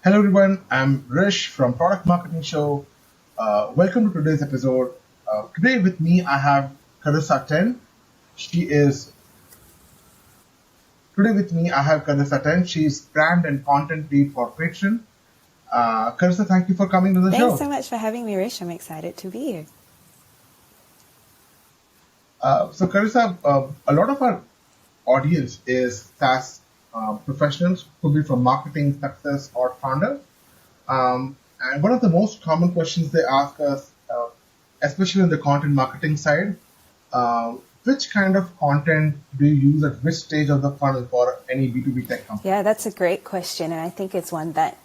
Hello everyone, I'm Rish from Product Marketing Show. Welcome to today's episode. Today with me I have Carissa 10. She is Today with me I have Carissa 10. She's brand and content lead for Paytron. Carissa, thank you for coming to the Thanks show. so much for having me, Rish. I'm excited to be here. So Carissa, a lot of our audience is SaaS professionals, could be from marketing, success, or founder. And one of the most common questions they ask us, especially on the content marketing side, which kind of content do you use at which stage of the funnel for any B2B tech company? Yeah, that's a great question. And I think it's one that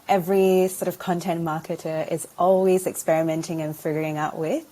every sort of content marketer is always experimenting and figuring out with.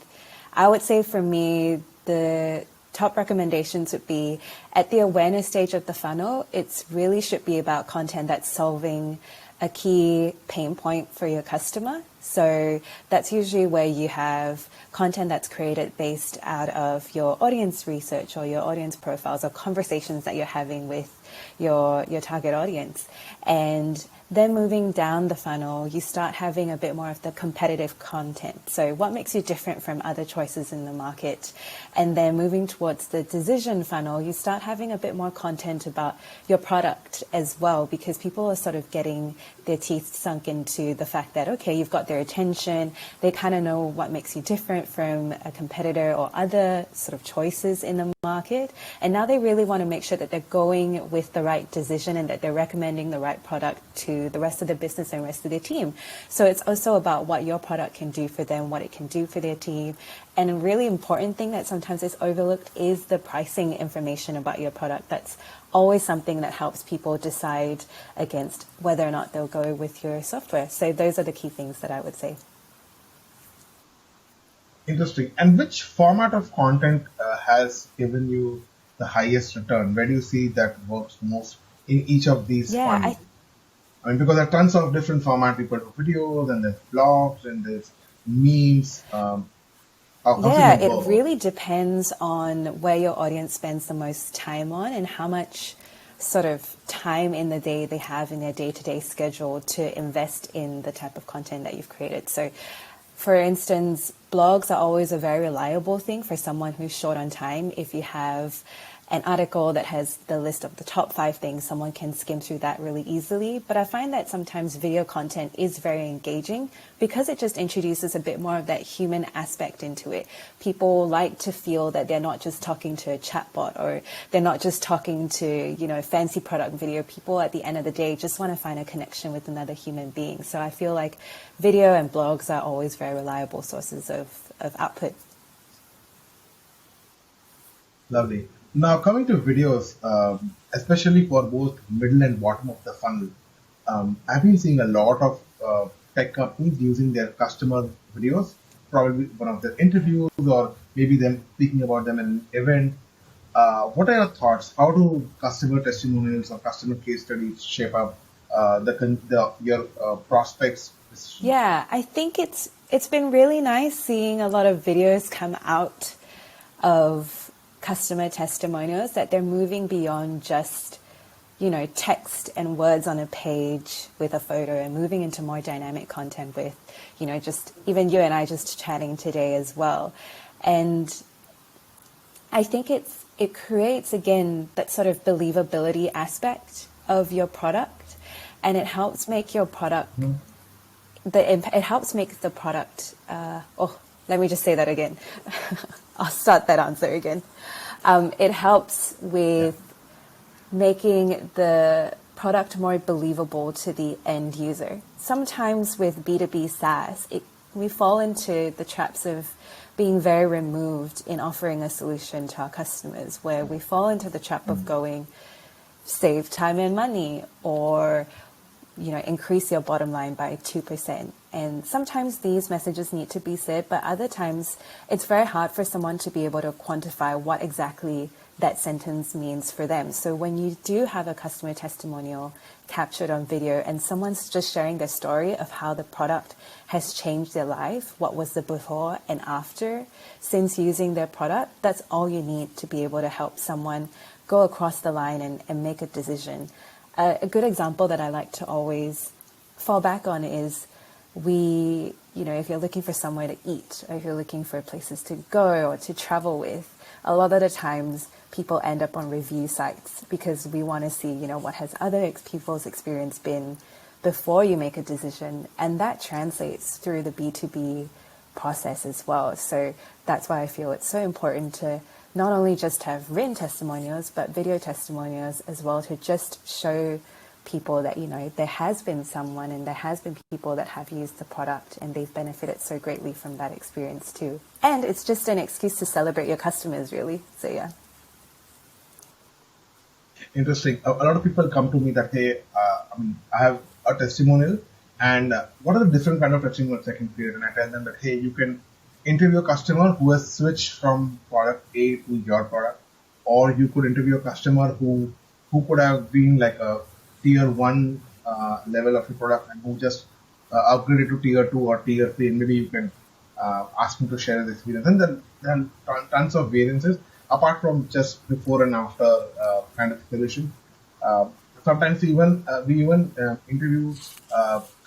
I would say for me, the top recommendations would be at the awareness stage of the funnel, it really should be about content that's solving a key pain point for your customer. So that's usually where you have content that's created based out of your audience research or your audience profiles or conversations that you're having with your target audience. And then moving down the funnel, you start having a bit more of the competitive content. So what makes you different from other choices in the market? And then moving towards the decision funnel, you start having a bit more content about your product as well, because people are sort of getting their teeth sunk into the fact that, okay, you've got their attention. They kind of know what makes you different from a competitor or other sort of choices in the market. And now they really want to make sure that they're going with the right decision and that they're recommending the right product to the rest of the business and rest of their team. So it's also about what your product can do for them, what it can do for their team. And a really important thing that sometimes is overlooked is the pricing information about your product. That's always something that helps people decide against whether or not they'll go with your software. So those are the key things that I would say. Interesting. And which format of content has given you the highest return? Where do you see that works most in each of these funnels? I mean, because there are tons of different format. People do videos, and there's blogs, and there's memes. It really depends on where your audience spends the most time on and how much sort of time in the day they have in their day-to-day schedule to invest in the type of content that you've created. So, for instance, blogs are always a very reliable thing for someone who's short on time. If you have an article that has the list of the top 5 things, someone can skim through that really easily. But I find that sometimes video content is very engaging because it just introduces a bit more of that human aspect into it. People like to feel that they're not just talking to a chatbot or they're not just talking to, fancy product video. People at the end of the day just want to find a connection with another human being. So I feel like video and blogs are always very reliable sources of output. Lovely. Now, coming to videos, especially for both middle and bottom of the funnel, I've been seeing a lot of tech companies using their customer videos, probably one of their interviews or maybe them speaking about them in an event. What are your thoughts? How do customer testimonials or customer case studies shape up your prospects' decision? Yeah, I think it's been really nice seeing a lot of videos come out of customer testimonials, that they're moving beyond just, text and words on a page with a photo and moving into more dynamic content with, just even you and I just chatting today as well. And I think it creates, again, that sort of believability aspect of your product, and it helps make your product, it helps make the product, let me just say that again. I'll start that answer again. It helps with making the product more believable to the end user. Sometimes with B2B SaaS, we fall into the traps of being very removed in offering a solution to our customers, where we fall into the trap of going, save time and money, or increase your bottom line by 2%. And sometimes these messages need to be said, but other times it's very hard for someone to be able to quantify what exactly that sentence means for them. So when you do have a customer testimonial captured on video and someone's just sharing their story of how the product has changed their life, what was the before and after since using their product, that's all you need to be able to help someone go across the line and make a decision. A good example that I like to always fall back on is if you're looking for somewhere to eat, or if you're looking for places to go or to travel with, a lot of the times people end up on review sites because we want to see, what has other people's experience been before you make a decision. And that translates through the B2B process as well. So that's why I feel it's so important to not only just have written testimonials, but video testimonials as well, to just show people that, there has been someone and there has been people that have used the product and they've benefited so greatly from that experience too. And it's just an excuse to celebrate your customers, really. So yeah. Interesting. A lot of people come to me that, hey, I have a testimonial, and what are the different kind of testimonials I can create? And I tell them that, hey, you can interview a customer who has switched from product A to your product, or you could interview a customer who could have been like a tier 1 level of your product and who just upgraded to tier 2 or tier 3, and maybe you can ask me to share his experience. And then tons of variances apart from just before and after kind of solution. Sometimes we even interview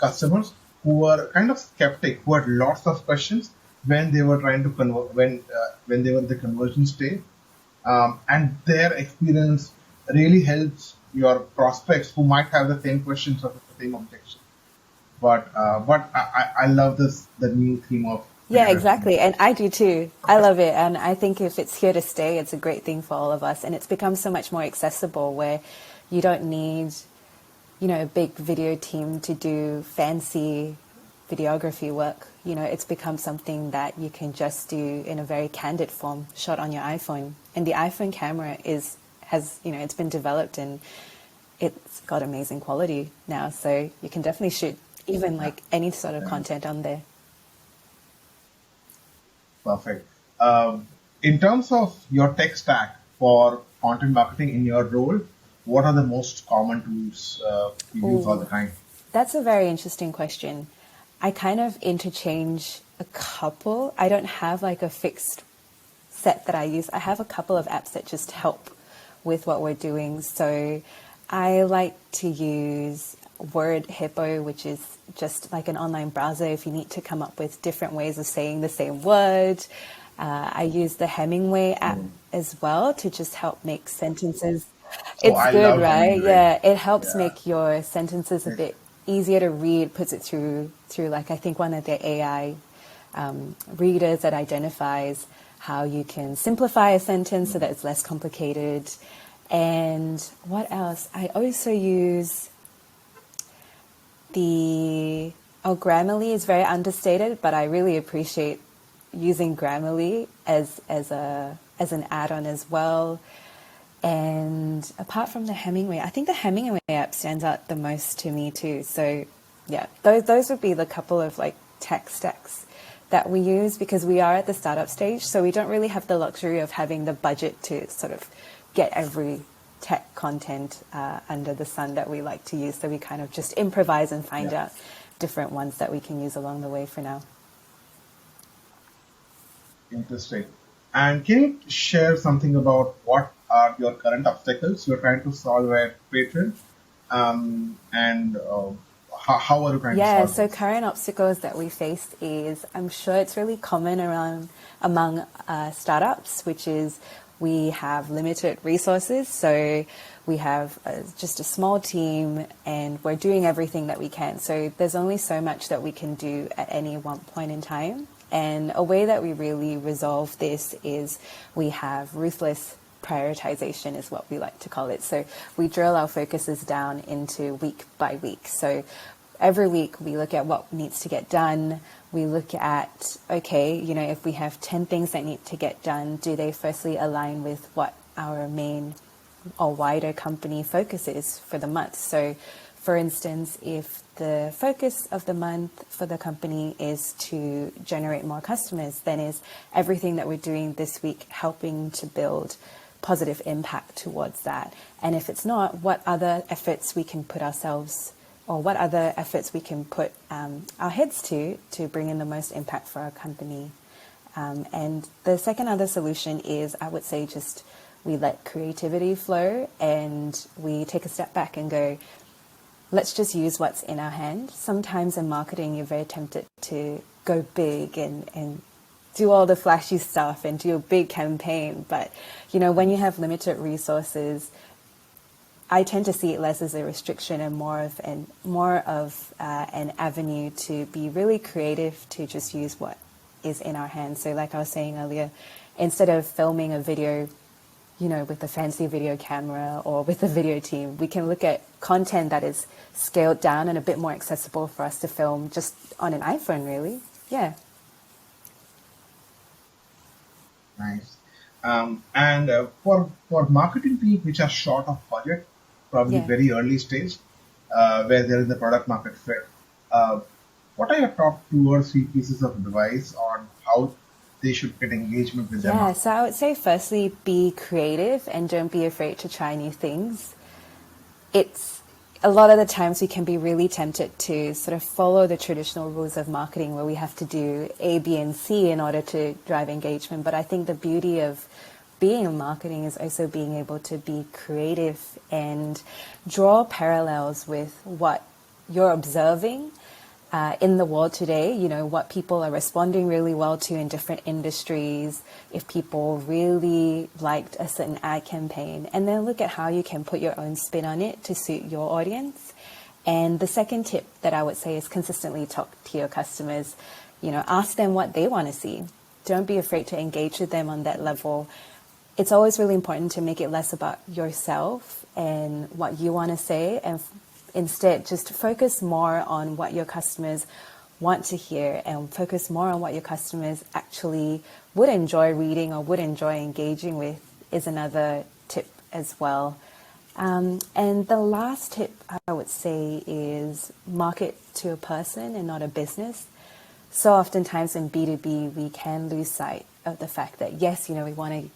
customers who were kind of skeptic, who had lots of questions when they were trying to convert, when they were in the conversion stage, and their experience really helps your prospects who might have the same questions or the same objections. But I love the new theme of. Yeah, exactly. And I do too. I love it. And I think if it's here to stay, it's a great thing for all of us. And it's become so much more accessible, where you don't need, a big video team to do fancy videography work. It's become something that you can just do in a very candid form, shot on your iPhone. And the iPhone camera has it's been developed and it's got amazing quality now. So you can definitely shoot even like any sort of content on there. Perfect. In terms of your tech stack for content marketing in your role, what are the most common tools you use all the time? That's a very interesting question. I kind of interchange a couple. I don't have like a fixed set that I use. I have a couple of apps that just help with what we're doing. So I like to use Word Hippo, which is just like an online browser if you need to come up with different ways of saying the same word. I use the Hemingway app as well to just help make sentences. It's good, right? Hemingway. Yeah, it helps make your sentences a bit easier to read, puts it through like I think one of the AI readers that identifies how you can simplify a sentence so that it's less complicated. And what else? I also use Grammarly is very understated, but I really appreciate using Grammarly as an add-on as well. And apart from the Hemingway, I think the Hemingway app stands out the most to me too. So yeah, those would be the couple of like tech stacks that we use, because we are at the startup stage. So we don't really have the luxury of having the budget to sort of get every tech content under the sun that we like to use. So we kind of just improvise and find out different ones that we can use along the way for now. Interesting. And can you share something about what are your current obstacles you're trying to solve at Paytron? And how are you trying to solve Yeah, so this? current obstacles that we face is, I'm sure it's really common among startups, which is we have limited resources. So we have just a small team and we're doing everything that we can. So there's only so much that we can do at any one point in time. And a way that we really resolve this is we have ruthless prioritization, is what we like to call it. So we drill our focuses down into week by week. So every week we look at what needs to get done. We look at, okay, if we have 10 things that need to get done, do they firstly align with what our main or wider company focus is for the month? So for instance, if the focus of the month for the company is to generate more customers, then is everything that we're doing this week helping to build positive impact towards that? And if it's not, what other efforts we can put ourselves, or what other efforts we can put our heads to bring in the most impact for our company? And the second other solution is, I would say, just we let creativity flow and we take a step back and go, let's just use what's in our hand. Sometimes in marketing, you're very tempted to go big and do all the flashy stuff and do a big campaign. But, when you have limited resources, I tend to see it less as a restriction and more of an avenue to be really creative, to just use what is in our hands. So like I was saying earlier, instead of filming a video, with a fancy video camera or with a video team, we can look at content that is scaled down and a bit more accessible for us to film just on an iPhone, really. Yeah. Nice. And for marketing teams which are short of budget, probably Yeah. very early stage, where there is a product market fit, what are your top 2 or 3 pieces of advice on how they should get engagement with their Yeah, market? so I would say firstly, be creative and don't be afraid to try new things. It's a lot of the times we can be really tempted to sort of follow the traditional rules of marketing where we have to do A, B, and C in order to drive engagement. But I think the beauty of being in marketing is also being able to be creative and draw parallels with what you're observing in the world today, what people are responding really well to in different industries, if people really liked a certain ad campaign, and then look at how you can put your own spin on it to suit your audience. And the second tip that I would say is consistently talk to your customers, ask them what they want to see. Don't be afraid to engage with them on that level. It's always really important to make it less about yourself and what you want to say, and instead just focus more on what your customers want to hear and focus more on what your customers actually would enjoy reading or would enjoy engaging with is another tip as well. And the last tip I would say is market to a person and not a business. So oftentimes in B2B, we can lose sight of the fact that, yes, we want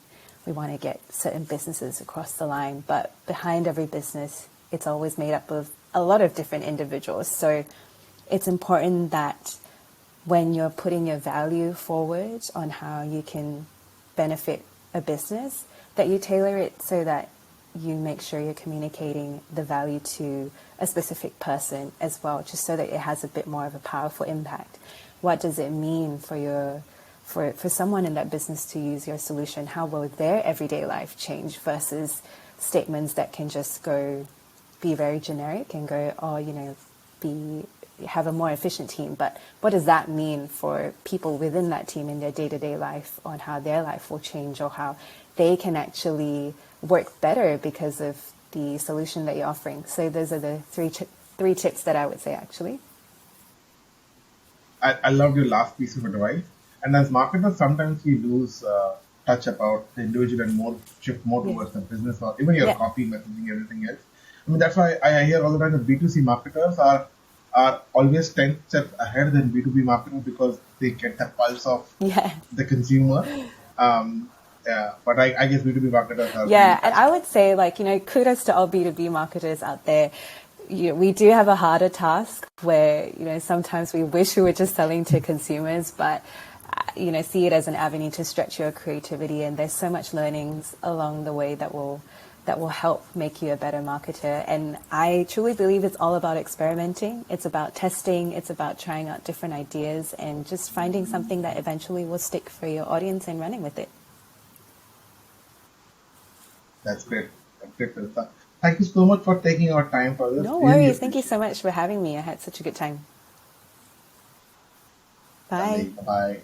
to get certain businesses across the line, but behind every business, it's always made up of a lot of different individuals. So it's important that when you're putting your value forward on how you can benefit a business, that you tailor it so that you make sure you're communicating the value to a specific person as well, just so that it has a bit more of a powerful impact. What does it mean for someone in that business to use your solution? How will their everyday life change versus statements that can just be very generic and go, have a more efficient team. But what does that mean for people within that team in their day-to-day life on how their life will change or how they can actually work better because of the solution that you're offering? So those are the three tips that I would say, actually. I love your last piece of advice. And as marketers, sometimes we lose touch about the individual and shift more towards the business or even your copy, messaging, everything else. I mean, that's why I hear all the time that B2C marketers are always 10 steps ahead than B2B marketers because they get the pulse of the consumer. But I guess B2B marketers are... Yeah, and I would say, kudos to all B2B marketers out there. We do have a harder task where, sometimes we wish we were just selling to consumers, but, see it as an avenue to stretch your creativity. And there's so much learnings along the way that will help make you a better marketer. And I truly believe it's all about experimenting. It's about testing. It's about trying out different ideas and just finding something that eventually will stick for your audience and running with it. That's great. That's great, Carissa. Thank you so much for taking our time for this. No worries. Thank you so much for having me. I had such a good time. Bye. Bye.